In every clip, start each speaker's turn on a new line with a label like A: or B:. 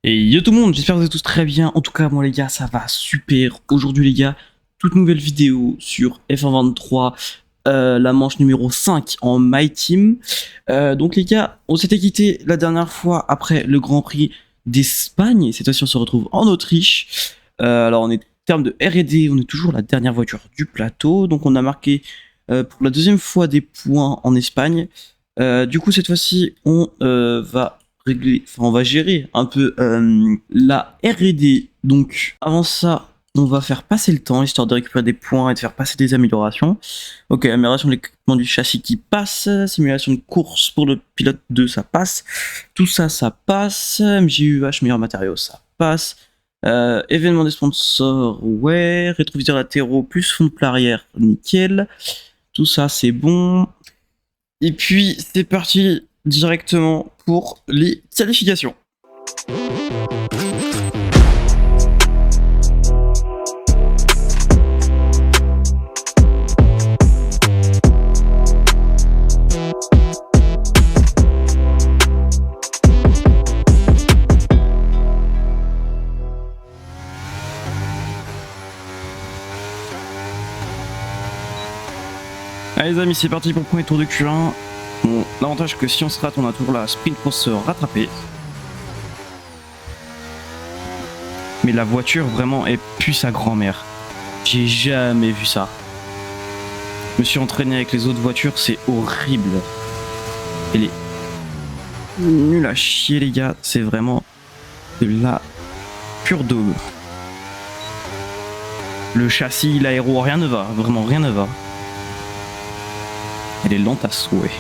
A: Et yo tout le monde, j'espère que vous êtes tous très bien. En tout cas, moi les gars, ça va super. Aujourd'hui les gars, toute nouvelle vidéo sur F123, la manche numéro 5 en My Team. Donc les gars, on s'était quitté la dernière fois après le Grand Prix d'Espagne. Et cette fois-ci, on se retrouve en Autriche. Alors on est en termes de R&D, on est toujours la dernière voiture du plateau. Donc on a marqué pour la deuxième fois des points en Espagne. Du coup, cette fois-ci, on va régler, enfin, on va gérer un peu la R&D. Donc, avant ça, on va faire passer le temps, histoire de récupérer des points et de faire passer des améliorations. Ok, amélioration de l'équipement du châssis qui passe, simulation de course pour le pilote 2, ça passe. Tout ça, ça passe. MJUH, meilleur matériau, ça passe. Événement des sponsors, ouais. Rétroviseurs latéraux plus fond de plat arrière, nickel. Tout ça, c'est bon. Et puis, c'est parti directement pour les qualifications. Allez les amis, c'est parti pour le premier tour de Q1. Bon, l'avantage que si on se rate, on a toujours la sprint pour se rattraper. Mais la voiture vraiment est plus sa grand-mère. J'ai jamais vu ça. Je me suis entraîné avec les autres voitures, c'est horrible. Elle est nulle à chier les gars, c'est vraiment de la pure daube. Le châssis, l'aéro, rien ne va, vraiment rien ne va. Elle est lente à souhait.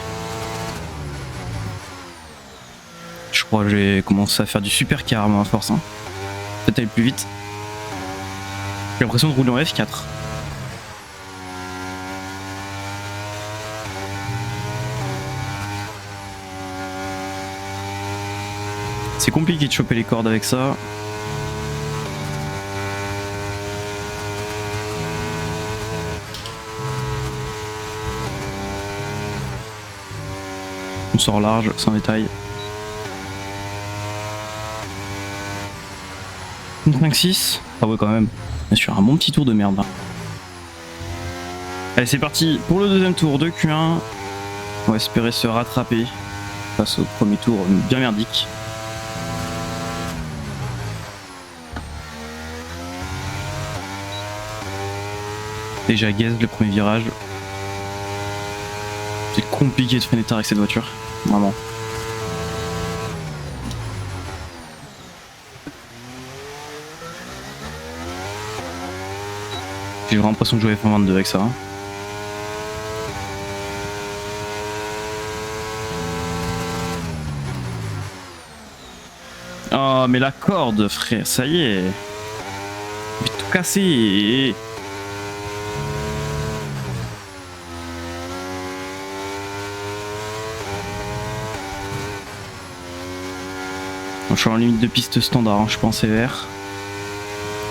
A: Je crois que j'ai commencé à faire du supercar à force. Hein. Peut-être aller plus vite. J'ai l'impression de rouler en F4. C'est compliqué de choper les cordes avec ça. On sort large, sans détail. 5-6. Ah ouais quand même. Bien sûr, un bon petit tour de merde. Hein. Allez c'est parti pour le deuxième tour de Q1. On va espérer se rattraper face au premier tour bien merdique. Déjà gaze le premier virage. C'est compliqué de freiner tard avec cette voiture, vraiment. J'ai vraiment l'impression de jouer F122 avec ça. Hein. Oh mais la corde frère, ça y est. Je vais tout casser. Je suis en limite de piste standard, hein, je pense vert.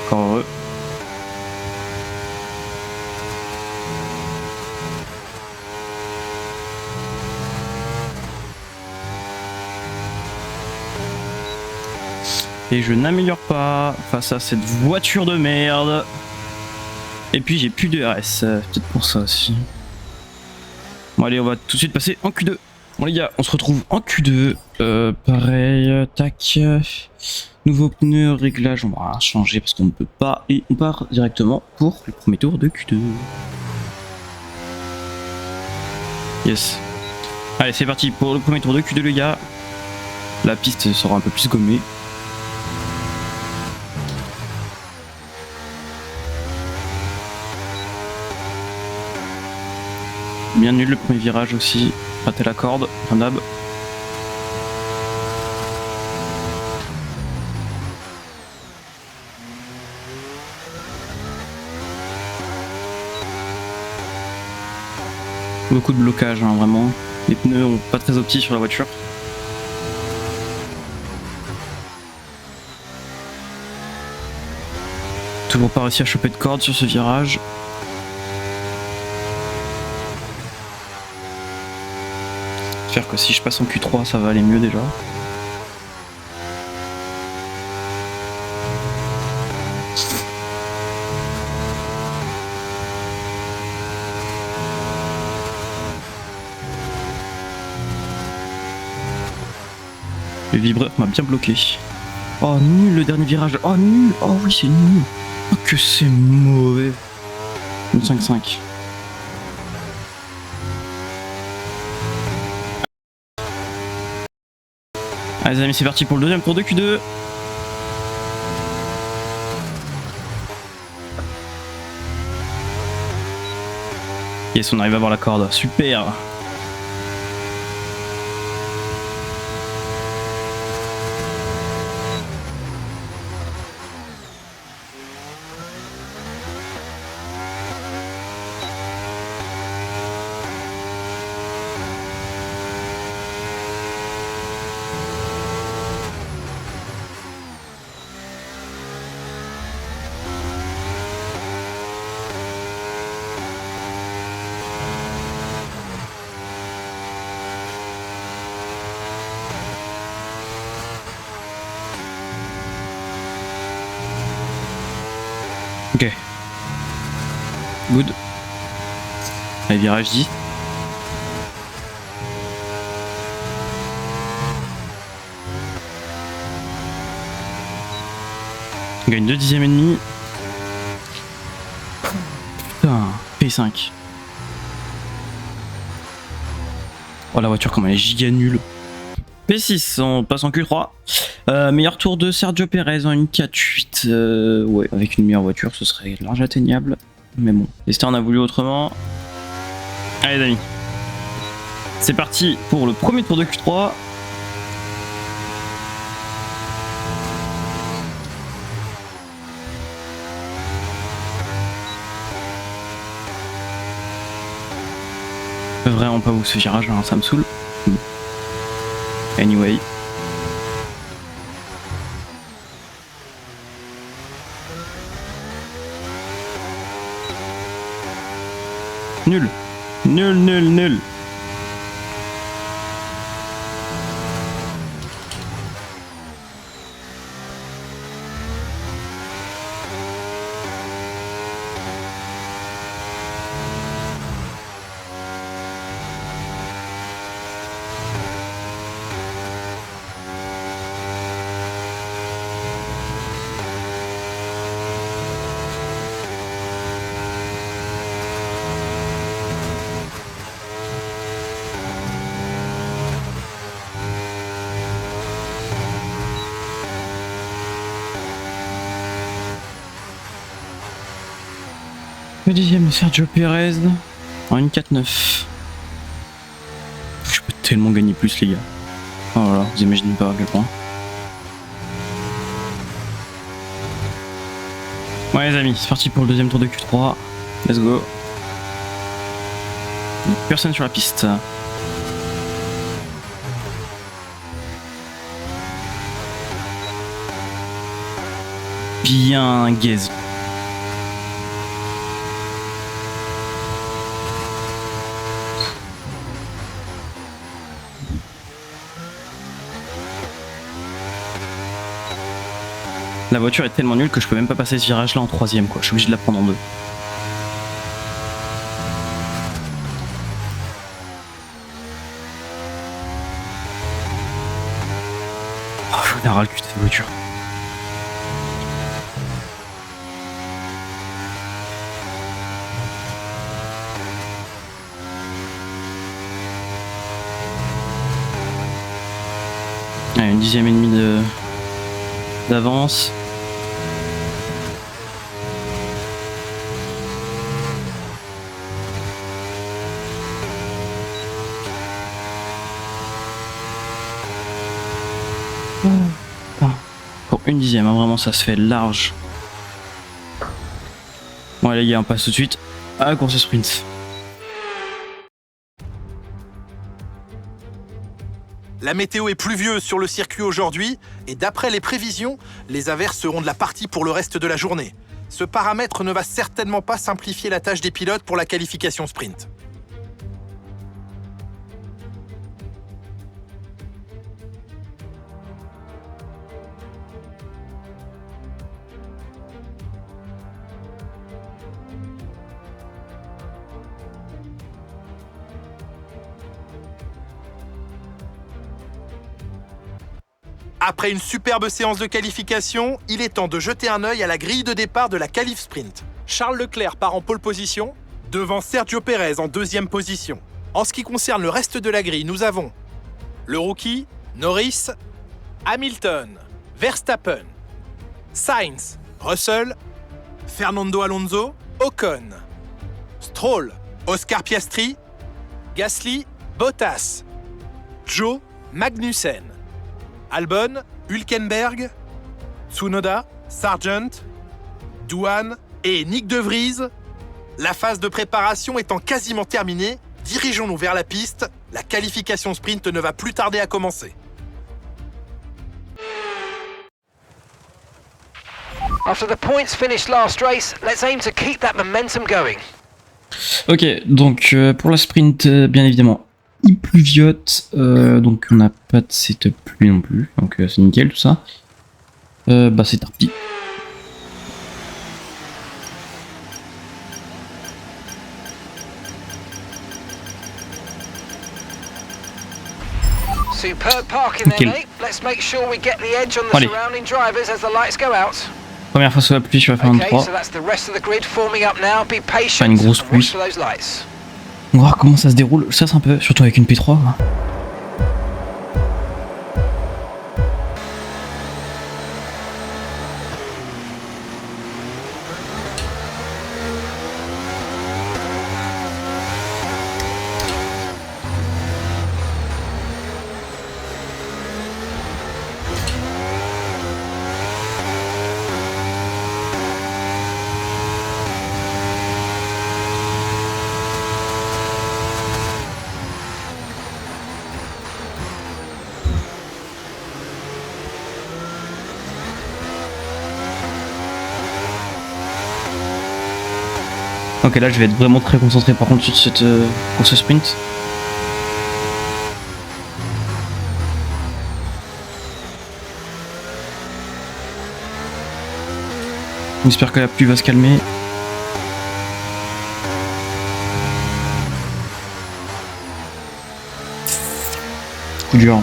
A: Encore heureux. Et je n'améliore pas face à cette voiture de merde. Et puis j'ai plus de RS, peut-être pour ça aussi. Bon allez, on va tout de suite passer en Q2. Bon les gars, on se retrouve en Q2. Pareil, tac. Nouveau pneu, réglage, on va changer parce qu'on ne peut pas. Et on part directement pour le premier tour de Q2. Yes. Allez, c'est parti pour le premier tour de Q2 les gars. La piste sera un peu plus gommée. Bien nul le premier virage aussi. Raté la corde, un nab. Beaucoup de blocage, hein, vraiment. Les pneus ont pas très opti sur la voiture. Toujours pas réussi à choper de corde sur ce virage. J'espère que si je passe en Q3 ça va aller mieux déjà. Le vibreur m'a bien bloqué. Oh nul le dernier virage. Oh nul. Oh oui c'est nul. Oh que c'est mauvais. Une 5-5. Allez les amis c'est parti pour le deuxième tour de Q2. Yes on arrive à voir la corde. Super. Ok. Good. Allez, virage 10. On gagne 2 dixièmes et demi. Putain, P5. Oh la voiture comme elle est giga nulle. P6, on passe en Q3. Meilleur tour de Sergio Perez en une 4-8. Ouais, avec une meilleure voiture, ce serait large atteignable. Mais bon, l'Esther en a voulu autrement. Allez les amis. C'est parti pour le premier tour de Q3. Vraiment pas vous ce virage, hein, ça me saoule. Anyway. Nul. Nul, nul, nul. Le dixième de Sergio Perez en une 4-9. Je peux tellement gagner plus les gars. Oh là là, vous imaginez pas à quel point. Ouais les amis, c'est parti pour le deuxième tour de Q3. Let's go. Personne sur la piste. Bien gaze. La voiture est tellement nulle que je peux même pas passer ce virage là en troisième quoi, je suis obligé de la prendre en deux. Oh, j'en ai ras le cul de cette voiture. Allez, une dixième et demie d'avance. Pour une dixième, hein, vraiment ça se fait large. Bon les gars, on passe tout de suite à la course sprint.
B: La météo est pluvieuse sur le circuit aujourd'hui et d'après les prévisions, les averses seront de la partie pour le reste de la journée. Ce paramètre ne va certainement pas simplifier la tâche des pilotes pour la qualification sprint. Après une superbe séance de qualification, il est temps de jeter un œil à la grille de départ de la qualif sprint. Charles Leclerc part en pole position, devant Sergio Pérez en deuxième position. En ce qui concerne le reste de la grille, nous avons le rookie, Norris, Hamilton, Verstappen, Sainz, Russell, Fernando Alonso, Ocon, Stroll, Oscar Piastri, Gasly, Bottas, Joe, Magnussen, Albon, Hülkenberg, Tsunoda, Sargent, Douane et Nick De Vries. La phase de préparation étant quasiment terminée, dirigeons-nous vers la piste. La qualification sprint ne va plus tarder à commencer.
C: After the points finished last race, let's aim to keep that momentum going.
A: Ok, donc pour la sprint, bien évidemment, il pluviote, donc on n'a pas de setup pluie non plus, donc c'est nickel tout ça. Bah c'est tarpi.
C: Superb parking there, mate. Let's make sure we get the edge on the surrounding drivers as the lights go out.
A: Première fois sous la pluie sur la F23.
C: Okay, so that's the rest of the grid forming up now. Be patient.
A: Une grosse pluie.
C: Watch for those lights.
A: On va voir comment ça se déroule. Ça c'est un peu, surtout avec une P3. Hein. Ok, là je vais être vraiment très concentré par contre sur cette course sprint. J'espère que la pluie va se calmer. Coup dur.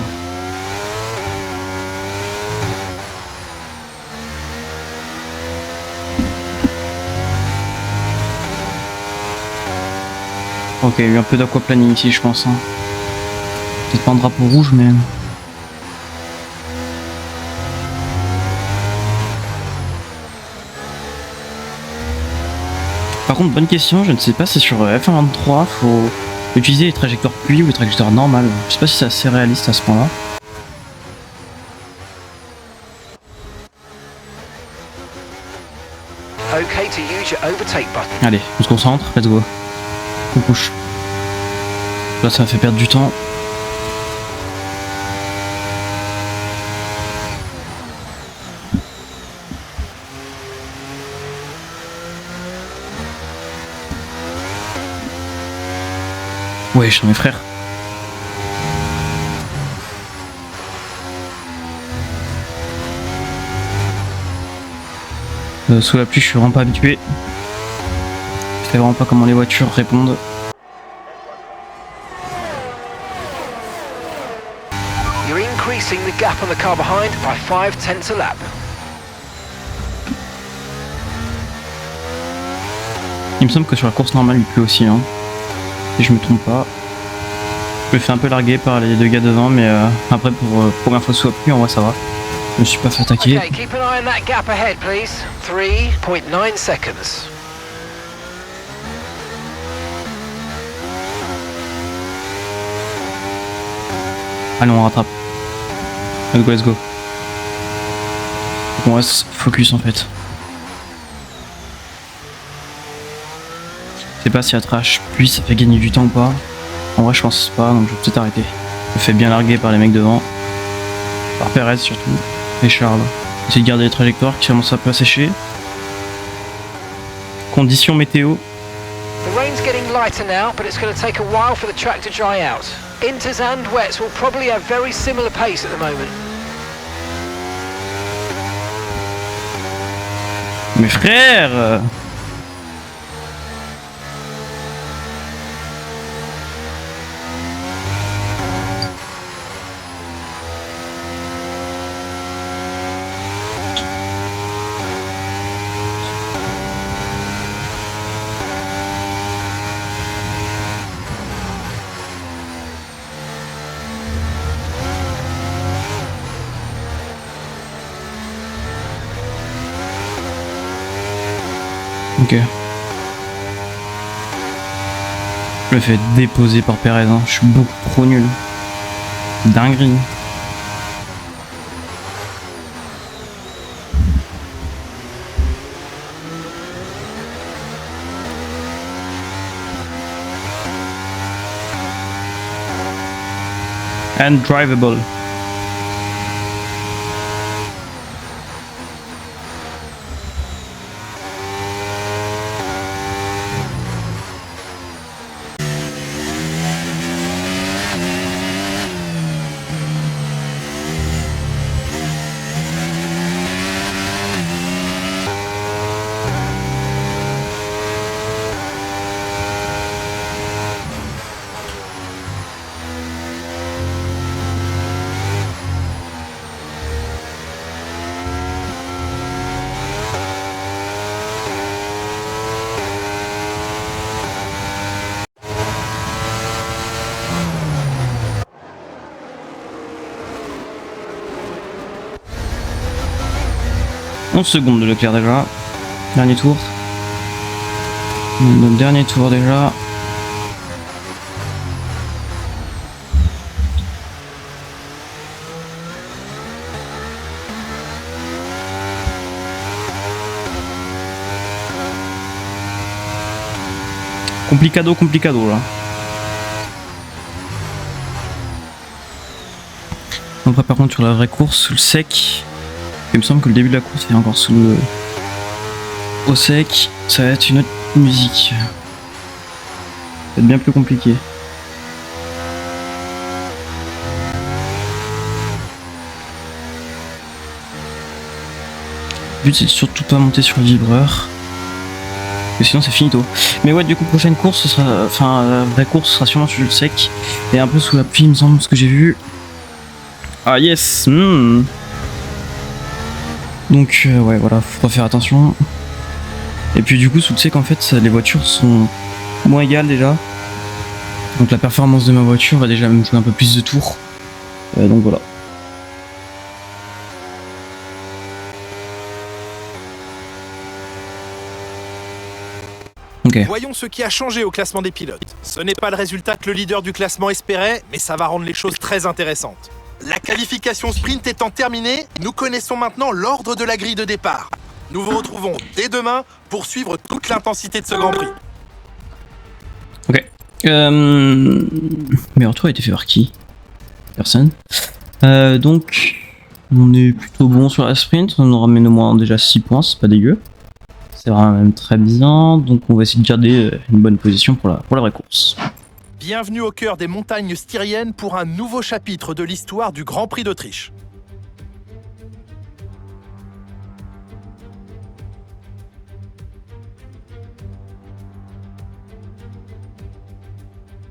A: Ok, il y a eu un peu d'aquaplaning ici, je pense. Hein. Peut-être pas un drapeau rouge, mais. Par contre, bonne question, je ne sais pas si sur F123 faut utiliser les trajectoires pluie ou les trajectoires normales. Je sais pas si c'est assez réaliste à ce point-là.
C: Okay, to use your overtake button.
A: Allez, on se concentre, let's go. On push. Là, ça m'a fait perdre du temps. Ouais, je suis mes frères. Sous la pluie, je suis vraiment pas habitué. Je sais vraiment pas comment les voitures répondent.
C: You're increasing the gap on the car behind by 5/10 a lap.
A: Il me semble que sur la course normale, il pleut aussi, hein. Si je me trompe pas. Je me fais un peu larguer par les deux gars devant, mais après, pour première fois sous la pluie, en vrai, ça va. Je me suis pas fait attaquer.
C: Okay, keep an eye on that gap ahead, please. 3.9 seconds.
A: Allez, on rattrape. Let's go, let's go. On reste focus en fait. Je sais pas si la trash pluie ça fait gagner du temps ou pas. En vrai, je pense pas, donc je vais peut-être arrêter. Je me fais bien larguer par les mecs devant. Par Perez surtout. Et Charles. Essayer de garder les trajectoires qui commencent un peu à sécher. Conditions météo.
C: The rain's getting lighter now, but it's going to take a while for the track to dry out. Inters and wets will probably have very similar pace at the moment.
A: Mes frères! Ok. Je me fais déposer par Perez, hein. Je suis beaucoup trop nul. Dinguerie. Undrivable. « 11 secondes de Leclerc déjà. Dernier tour. Notre dernier tour déjà. Complicado là. Après par contre sur la vraie course, sous le sec, il me semble que le début de la course est encore sous le... au sec, ça va être une autre musique. Ça va être bien plus compliqué. Le but c'est de surtout pas monter sur le vibreur. Parce que sinon c'est finito. Mais ouais, du coup prochaine course ce sera, enfin la vraie course sera sûrement sur le sec et un peu sous la pluie il me semble, ce que j'ai vu. Ah yes. Donc ouais voilà, faut faire attention. Et puis du coup sous le sec en fait les voitures sont moins égales déjà. Donc la performance de ma voiture va déjà me jouer un peu plus de tours. Donc voilà. Okay.
B: Voyons ce qui a changé au classement des pilotes. Ce n'est pas le résultat que le leader du classement espérait, mais ça va rendre les choses très intéressantes. La qualification sprint étant terminée, nous connaissons maintenant l'ordre de la grille de départ. Nous vous retrouvons dès demain pour suivre toute l'intensité de ce Grand Prix.
A: Ok. Mais retour a été fait par qui? Personne. Donc, on est plutôt bon sur la sprint. On nous ramène au moins déjà 6 points, c'est pas dégueu. C'est vraiment même très bien. Donc, on va essayer de garder une bonne position pour la vraie course.
B: Bienvenue au cœur des montagnes styriennes pour un nouveau chapitre de l'histoire du Grand Prix d'Autriche.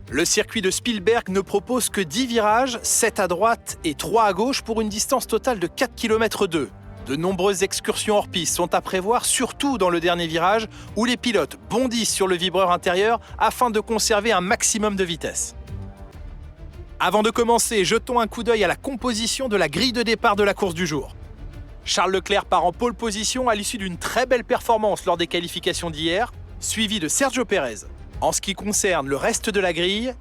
B: Le circuit de Spielberg ne propose que 10 virages, 7 à droite et 3 à gauche pour une distance totale de 4 km 2. De nombreuses excursions hors piste sont à prévoir, surtout dans le dernier virage, où les pilotes bondissent sur le vibreur intérieur afin de conserver un maximum de vitesse. Avant de commencer, jetons un coup d'œil à la composition de la grille de départ de la course du jour. Charles Leclerc part en pole position à l'issue d'une très belle performance lors des qualifications d'hier, suivi de Sergio Pérez. En ce qui concerne le reste de la grille,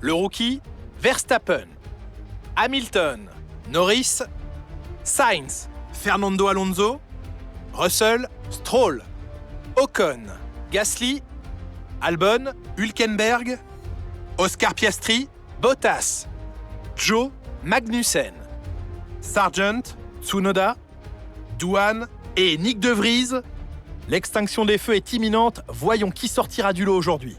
B: le rookie, Verstappen, Hamilton, Norris, Sainz, Fernando Alonso, Russell, Stroll, Ocon, Gasly, Albon, Hülkenberg, Oscar Piastri, Bottas, Joe, Magnussen, Sargent, Tsunoda, Douane et Nick De Vries. L'extinction des feux est imminente, voyons qui sortira du lot aujourd'hui.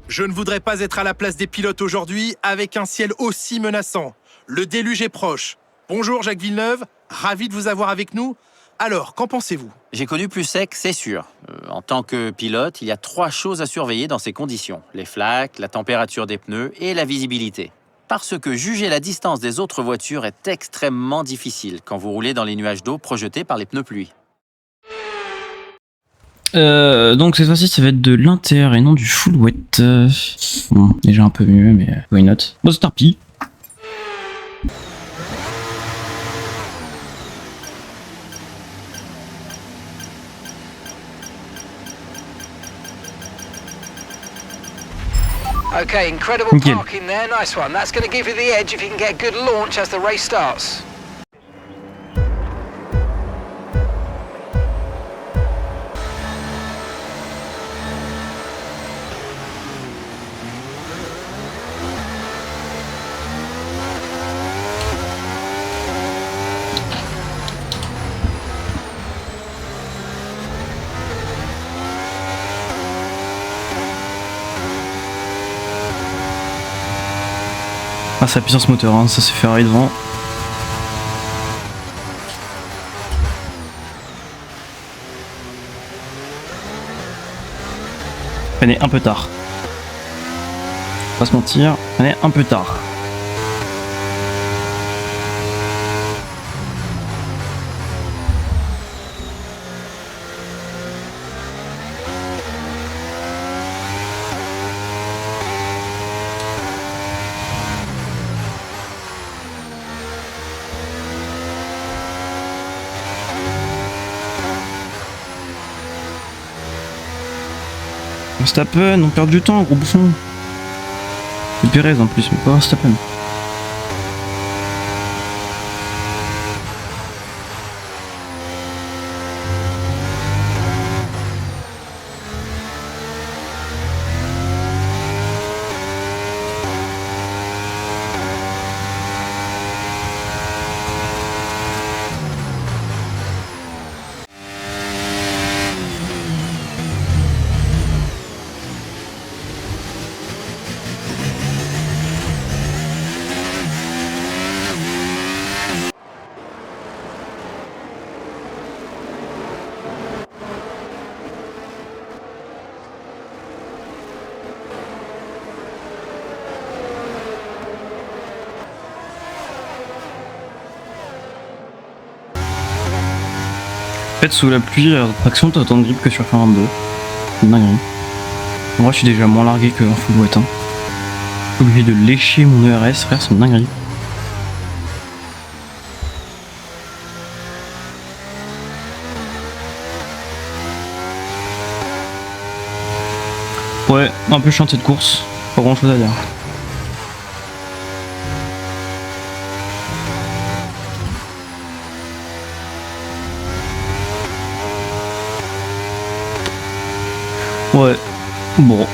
B: Je ne voudrais pas être à la place des pilotes aujourd'hui avec un ciel aussi menaçant. Le déluge est proche. Bonjour Jacques Villeneuve, ravi de vous avoir avec nous. Alors, qu'en pensez-vous?
D: J'ai connu plus sec, c'est sûr. En tant que pilote, il y a 3 choses à surveiller dans ces conditions. Les flaques, la température des pneus et la visibilité. Parce que juger la distance des autres voitures est extrêmement difficile quand vous roulez dans les nuages d'eau projetés par les pneus pluie.
A: Donc cette fois-ci ça va être de l'inter et non du full wet. Bon, déjà un peu mieux mais why not. Bon c'est tarpi.
C: Okay, incredible
A: Nickel.
C: parking there. Nice one. That's going to give you the edge if you can get a good launch as the race starts.
A: Ah, sa puissance moteur, hein, ça c'est Ferrari devant. On est un peu tard. Pas se mentir, on est un peu tard. Verstappen, on perd du temps, gros bouffon. C'est Perez en plus, mais pas Verstappen. En fait, sous la pluie, la traction, t'as autant de grip que sur F1 22. C'est une dinguerie. Moi, je suis déjà moins largué qu'en full wet. Hein. Je suis obligé de lécher mon ERS, frère, c'est une dinguerie. Ouais, un peu chiant cette course. Pas grand chose à dire. Ouais, bon,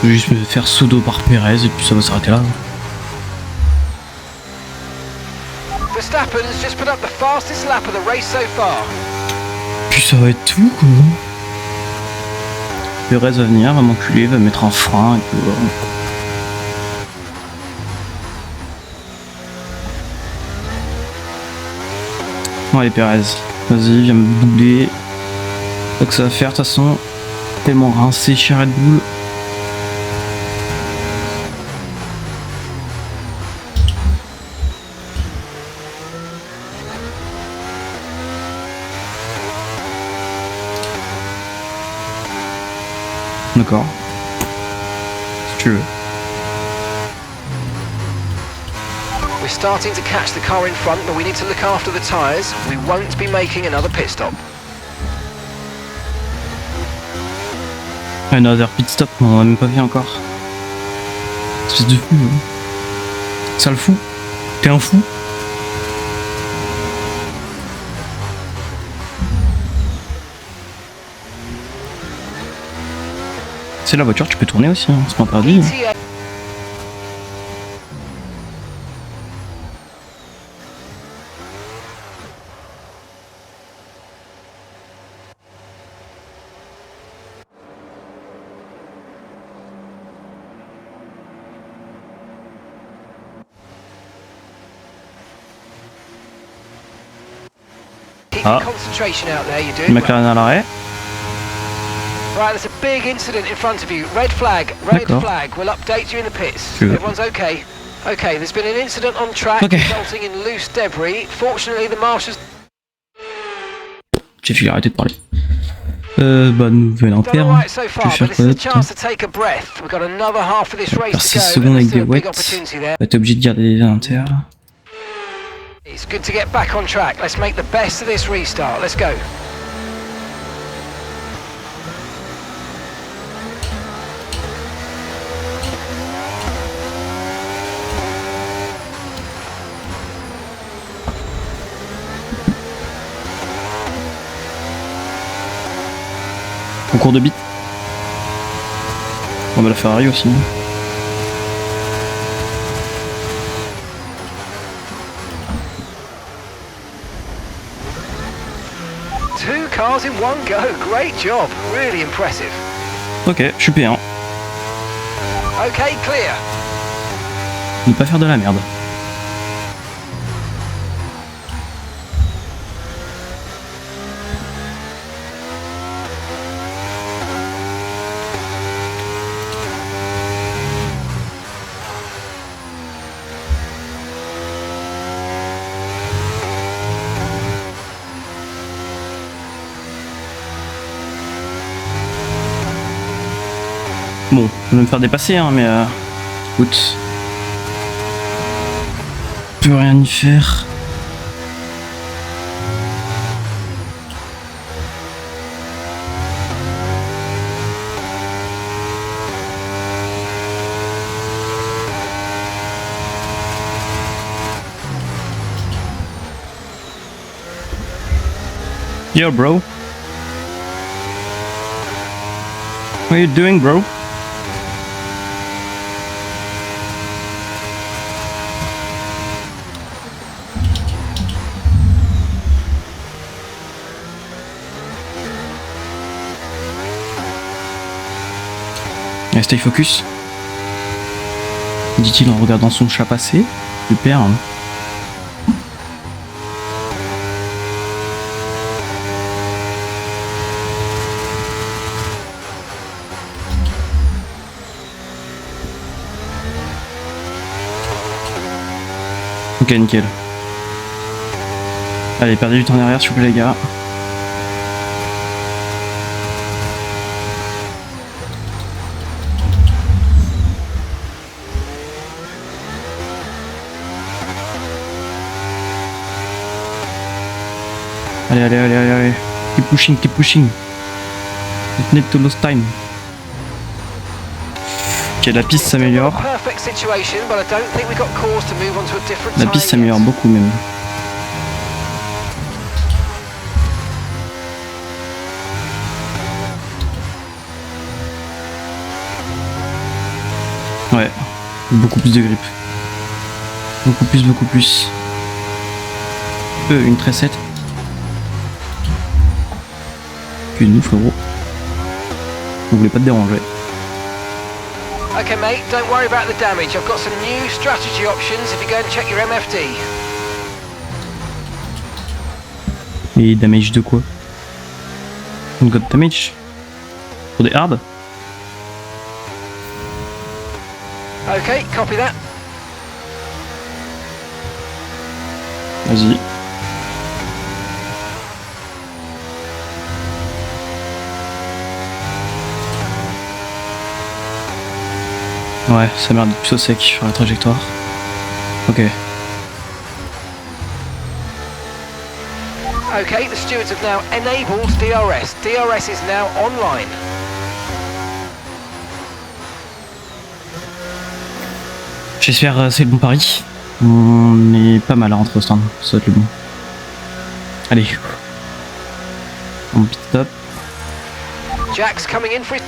A: je vais juste me faire pseudo par Perez et puis ça va s'arrêter là.
C: Verstappen's just put up the fastest lap of the race so far.
A: Puis ça va être tout quoi. Perez va venir, va m'enculer, va mettre un frein et puis voilà. Bon allez Perez, vas-y, viens me doubler. C'est ça que ça va faire de toute façon. Tellement rincé chez Red Bull. D'accord. Si tu veux.
C: We're starting to catch the car in front, but we need to look after the tyres. We won't be making another pit stop.
A: Another pit stop, on en a même pas vu encore. Espèce de fou. Hein. Ça le fout. T'es un fou. C'est la voiture, tu peux tourner aussi, hein. C'est pas interdit. Hein. Ah, McLaren à l'arrêt.
C: Right, there's a big incident in front of you. Red flag, red flag. We'll update you in the pits. Everyone's okay. Okay, there's been an incident on track resulting in loose debris. Fortunately, the marshals.
A: J'ai fait arrêter de parler. Bah, nouvelle interne. Je vais faire quoi d'autre? Faire 6 secondes avec des wets. Bah, t'es obligé de garder les inter.
C: It's good to get back on track. Let's make the best of this restart. Let's go.
A: Concours de bits. On va la Ferrari aussi.
C: Two cars in one go. Great job. Really impressive.
A: Ok, je suis P1.
C: Okay, clear.
A: Ne pas faire de la merde. Bon, je vais me faire dépasser, hein, mais écoute, je peux rien y faire. Yo, bro. What are you doing, bro? Stay focus, dit-il en regardant son chat passer. Super. Hein. Ok, nickel. Allez, perdez du temps en arrière, s'il vous plaît, les gars. Allez, allez, allez, allez, allez. Keep pushing, keep pushing. Don't need to lose time. Ok, la piste s'améliore. La piste s'améliore beaucoup même. Ouais, beaucoup plus de grip. Beaucoup plus, beaucoup plus. Une tressette. Que nous, frérot. Vous voulez pas te déranger.
C: Okay, mate, don't worry about the damage. I've got some new strategy options if you go and check your MFD.
A: Et damage de quoi? On got damage? Pour des hard?
C: Okay, copy that.
A: Vas-y. Ouais, ça merde plus au sec sur la trajectoire. Ok.
C: Okay, the stewards have now enabled DRS. DRS is now online.
A: J'espère c'est le bon pari. On est pas mal à rentrer au stand, ça va être le bon. Allez. On pit stop.
C: Jack's coming in for it.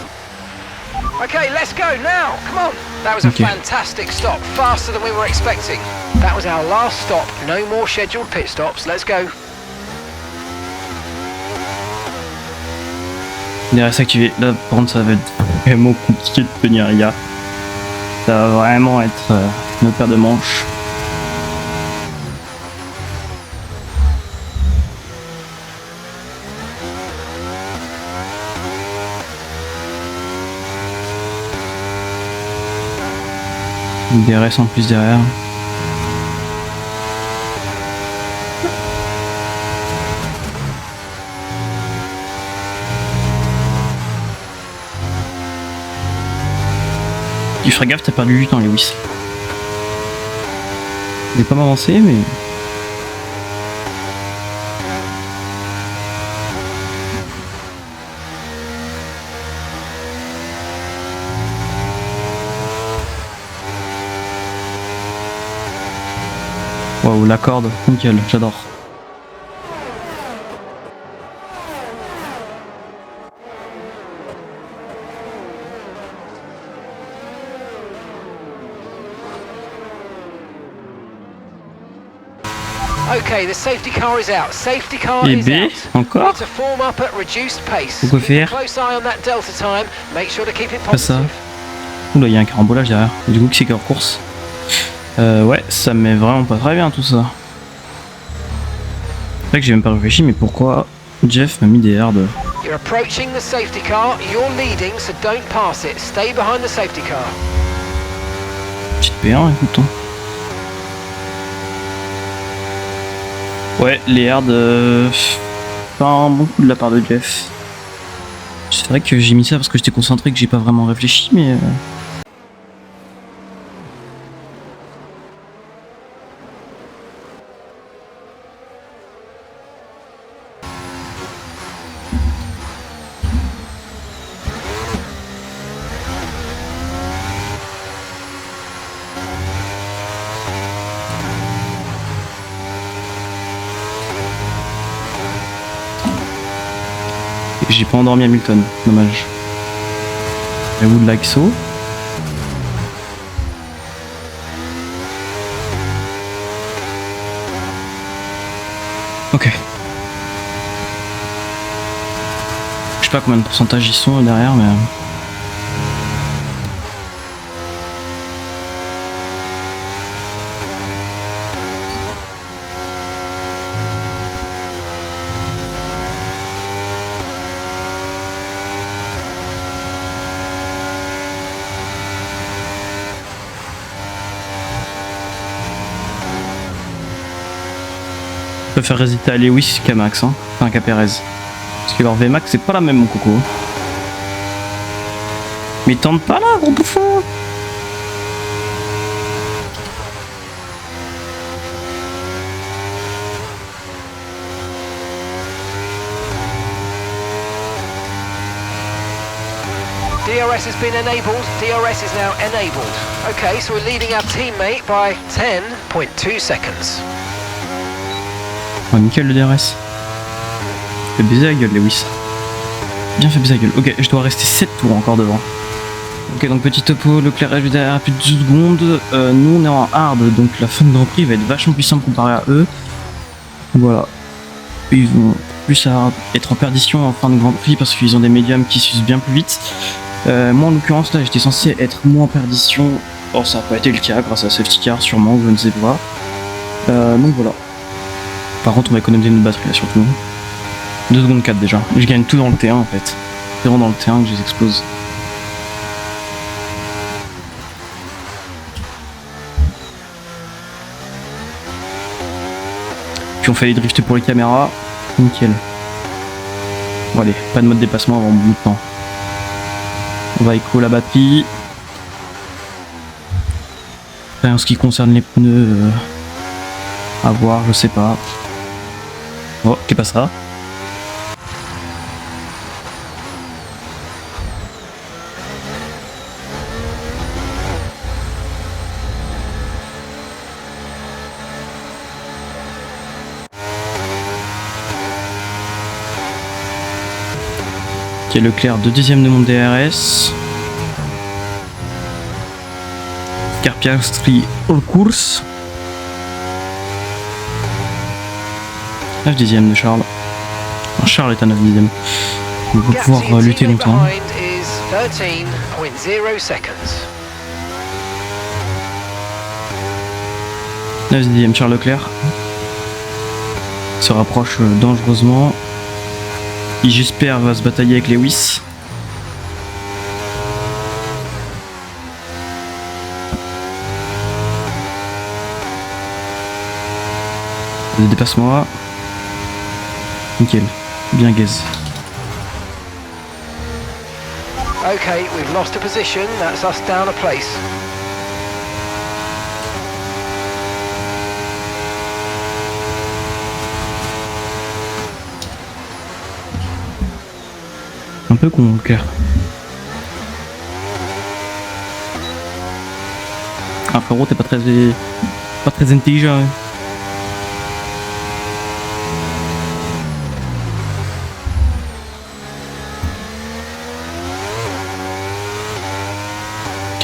C: Okay, let's go now. Come on. That was a fantastic stop, faster than we were expecting. That was our last stop. No more scheduled pit stops. Let's go.
A: DRS activé. Là, par contre, ça va être vraiment compliqué de tenir, les gars. Ça va vraiment être une paire de manches. DRS en plus derrière. Tu feras gaffe, t'as perdu du temps, Lewis. Je vais pas m'avancer, mais... Waouh, la corde, nickel, j'adore.
C: Okay, the safety car is out. Safety car
A: Et
C: is
A: B,
C: out.
A: encore?
C: Need to form up at reduced pace.
A: Pourquoi
C: Keep a
A: faire?
C: close eye on that delta time. Make sure to keep it
A: Pas ça.
C: positive.
A: Oula, il y a un carambolage derrière. Et du coup, qui c'est qui est en course? Ouais, ça me met vraiment pas très bien tout ça. C'est vrai que j'ai même pas réfléchi, mais pourquoi Jeff m'a mis des hards?
C: You're approaching the safety car. You're leading, so don't pass it. Stay behind the safety car.
A: Petite P1, écoute. Hein. Ouais, les hards, pas un bon coup de la part de Jeff. C'est vrai que j'ai mis ça parce que j'étais concentré, que j'ai pas vraiment réfléchi, mais... J'ai pas endormi Hamilton, dommage. I would like so. Ok. Je sais pas combien de pourcentage ils sont derrière, mais... Je préfère résister à Lewis qu'à Max, hein. Enfin qu'à Perez. Parce que leur VMAX c'est pas la même mon coco. Mais tente pas là, gros bouffon.
C: DRS has been enabled. DRS is now enabled. Okay, so we're leading our teammate by 10.2 seconds.
A: Oh, nickel le DRS. Fait baiser la gueule, Lewis. Bien fait baiser la gueule. Ok, je dois rester 7 tours encore devant. Ok, donc petit topo, Leclerc est derrière plus de 12 secondes. Nous on est en hard, donc la fin de Grand Prix va être vachement puissante comparée à eux. Voilà. Ils vont plus être en perdition en fin de Grand Prix parce qu'ils ont des médiums qui s'usent bien plus vite. Moi en l'occurrence là j'étais censé être moins en perdition. Or ça n'a pas été le cas grâce à safety car sûrement, je ne sais pas. Donc voilà. Par contre on va économiser notre batterie là surtout. 2 secondes 4 déjà. Je gagne tout dans le T1 en fait. C'est vraiment dans le T1 que je les explose. Puis on fait les drifts pour les caméras. Nickel. Bon allez, pas de mode dépassement avant beaucoup de temps. On va éco la batterie. Enfin, en ce qui concerne les pneus, à voir, je sais pas. Oh, qu'est pas ça? Ok, Leclerc 2 dixièmes de mon DRS. Carpiastri hors course. 9 dixièmes de Charles. Alors Charles est à 9 dixièmes. On va pouvoir lutter longtemps. 9 dixièmes Charles Leclerc. Se rapproche dangereusement. Il j'espère va se batailler avec Lewis. Dépasse-moi. Nickel. Bien gaze.
C: Okay, we've lost a position. That's us down a place.
A: Un peu con, Leclerc. Ah frérot, t'es pas très intelligent. Hein.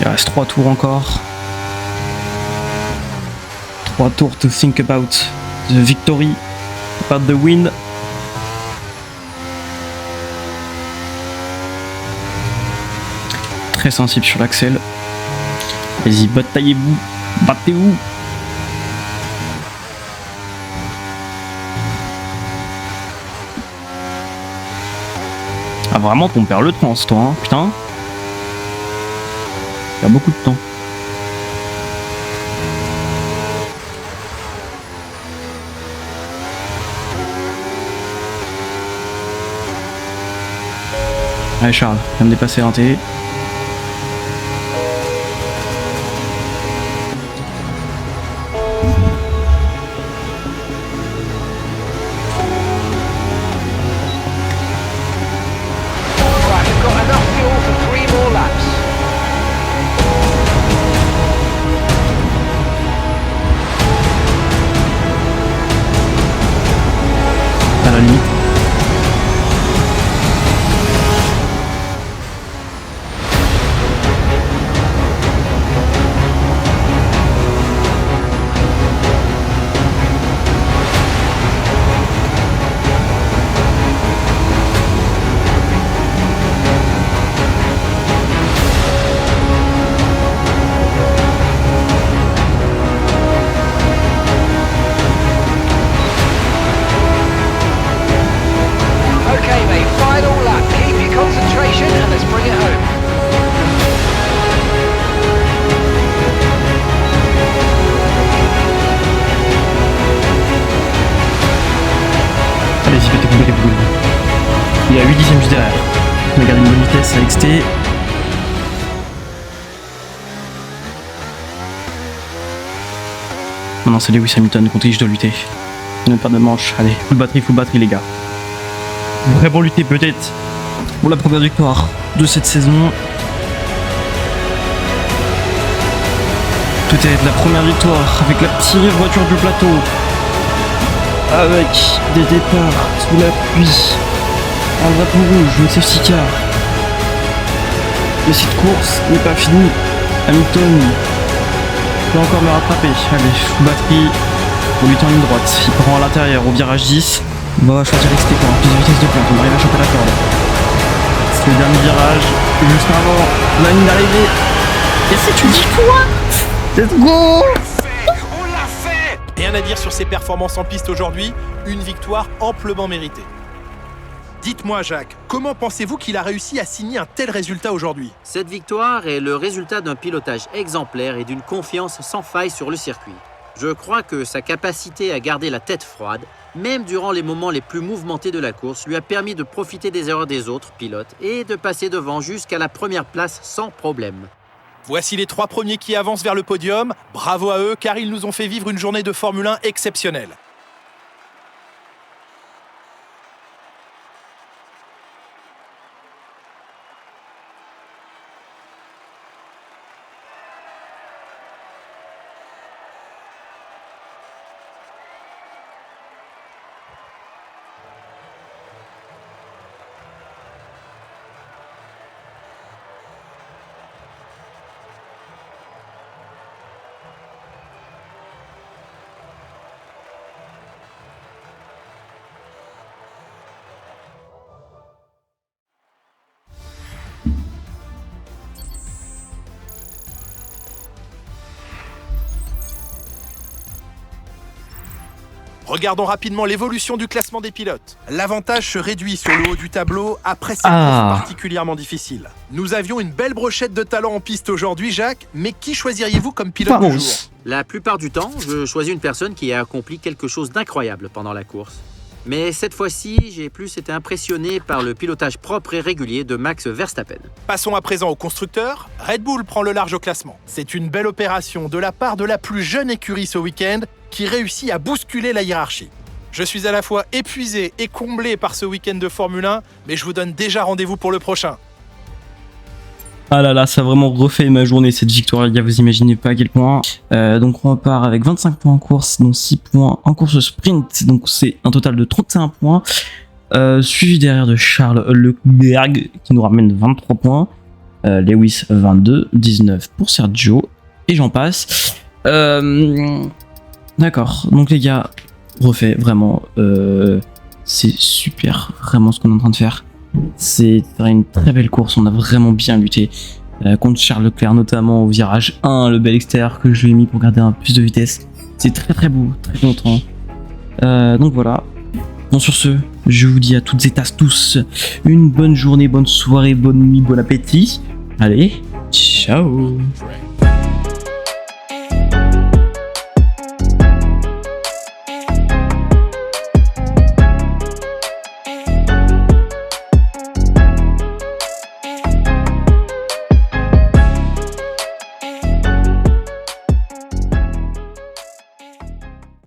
A: Il reste 3 tours encore. 3 tours to think about The victory, pas the win. Très sensible sur l'axel. Vas-y, bataillez-vous, battez-vous. Ah vraiment, on perd le temps, toi, hein, putain. Il y a beaucoup de temps. Allez Charles, viens me dépasser un T. À la limite. Allez-y, faites boule. Il y a 8 dixièmes juste derrière. On a gardé une bonne vitesse à XT. Non, c'est Lewis Hamilton contre qui je dois lutter. On n'a pas de manche. Allez, full batterie les gars. Vraiment lutter peut-être pour la première victoire de cette saison. Peut-être la première victoire avec la petite voiture du plateau. Avec des départs sous la pluie. Un drapeau rouge, une safety car. Mais cette course n'est pas finie. Hamilton peut encore me rattraper. Allez, full batterie. On lutte en ligne droite. Il prend à l'intérieur au virage 10. On va choisir XT pour plus de vitesse de pointe. On arrive à choper la corde. C'est le dernier virage. Et juste avant la ligne d'arrivée. Et c'est une victoire. Let's go!
B: On l'a fait! Rien à dire sur ses performances en piste aujourd'hui. Une victoire amplement méritée. Dites-moi Jacques, comment pensez-vous qu'il a réussi à signer un tel résultat aujourd'hui?
D: Cette victoire est le résultat d'un pilotage exemplaire et d'une confiance sans faille sur le circuit. Je crois que sa capacité à garder la tête froide, même durant les moments les plus mouvementés de la course, lui a permis de profiter des erreurs des autres pilotes et de passer devant jusqu'à la première place sans problème.
B: Voici les 3 premiers qui avancent vers le podium. Bravo à eux car ils nous ont fait vivre une journée de Formule 1 exceptionnelle. Regardons rapidement l'évolution du classement des pilotes. L'avantage se réduit sur le haut du tableau après cette course particulièrement difficile. Nous avions une belle brochette de talent en piste aujourd'hui, Jacques, mais qui choisiriez-vous comme pilote du jour?
D: La plupart du temps, je choisis une personne qui a accompli quelque chose d'incroyable pendant la course. Mais cette fois-ci, j'ai plus été impressionné par le pilotage propre et régulier de Max Verstappen.
B: Passons à présent au constructeur. Red Bull prend le large au classement. C'est une belle opération de la part de la plus jeune écurie ce week-end qui réussit à bousculer la hiérarchie. Je suis à la fois épuisé et comblé par ce week-end de Formule 1, mais je vous donne déjà rendez-vous pour le prochain.
A: Ah là là, ça a vraiment refait ma journée cette victoire, les gars, vous imaginez pas à quel point. Donc on repart avec 25 points en course, dont 6 points en course sprint, donc c'est un total de 31 points. Suivi derrière de Charles Leclerc qui nous ramène 23 points. Lewis 22, 19 pour Sergio, et j'en passe. D'accord, donc les gars, refait, vraiment. C'est super, vraiment, ce qu'on est en train de faire. C'est une très belle course, on a vraiment bien lutté. Contre Charles Leclerc, notamment au virage 1, le bel extérieur que je lui ai mis pour garder un peu plus de vitesse. C'est très beau, très content. Donc voilà. Bon, sur ce, je vous dis à toutes et à tous une bonne journée, bonne soirée, bonne nuit, bon appétit. Allez, ciao.